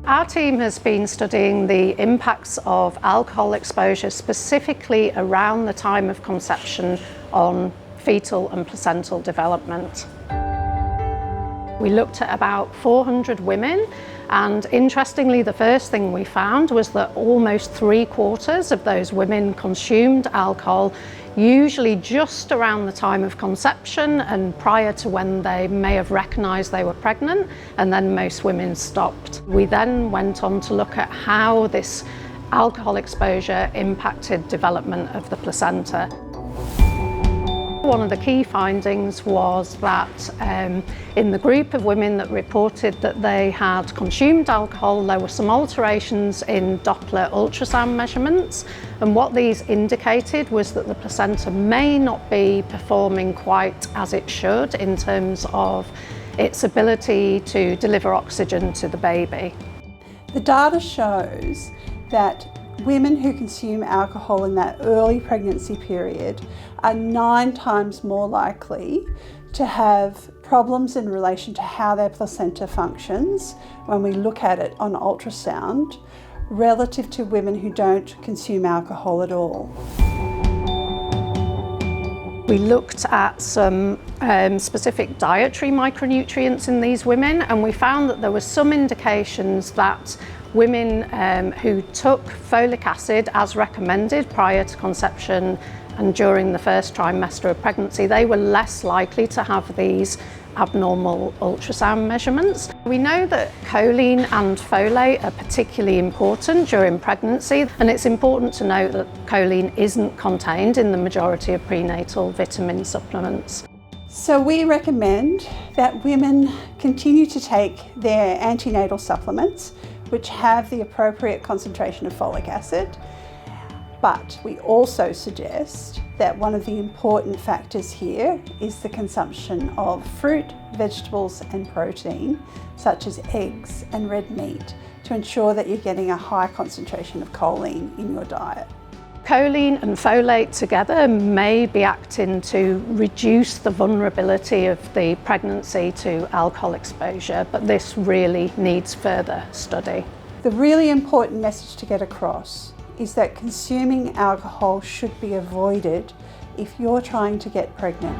Our team has been studying the impacts of alcohol exposure specifically around the time of conception on fetal and placental development. We looked at about 400 women, and interestingly, the first thing we found was that almost 3/4 of those women consumed alcohol, usually just around the time of conception and prior to when they may have recognised they were pregnant, and then most women stopped. We then went on to look at how this alcohol exposure impacted development of the placenta. One of the key findings was that in the group of women that reported that they had consumed alcohol, there were some alterations in doppler ultrasound measurements, and what these indicated was that the placenta may not be performing quite as it should in terms of its ability to deliver oxygen to the baby. The data shows that women who consume alcohol in that early pregnancy period are 9 times more likely to have problems in relation to how their placenta functions when we look at it on ultrasound relative to women who don't consume alcohol at all. We looked at some specific dietary micronutrients in these women, and we found that there were some indications that women who took folic acid as recommended prior to conception and during the first trimester of pregnancy, they were less likely to have these abnormal ultrasound measurements. We know that choline and folate are particularly important during pregnancy, and it's important to note that choline isn't contained in the majority of prenatal vitamin supplements. So we recommend that women continue to take their antenatal supplements, which have the appropriate concentration of folic acid. But we also suggest that one of the important factors here is the consumption of fruit, vegetables and protein, such as eggs and red meat, to ensure that you're getting a high concentration of choline in your diet. Choline and folate together may be acting to reduce the vulnerability of the pregnancy to alcohol exposure, but this really needs further study. The really important message to get across is that consuming alcohol should be avoided if you're trying to get pregnant.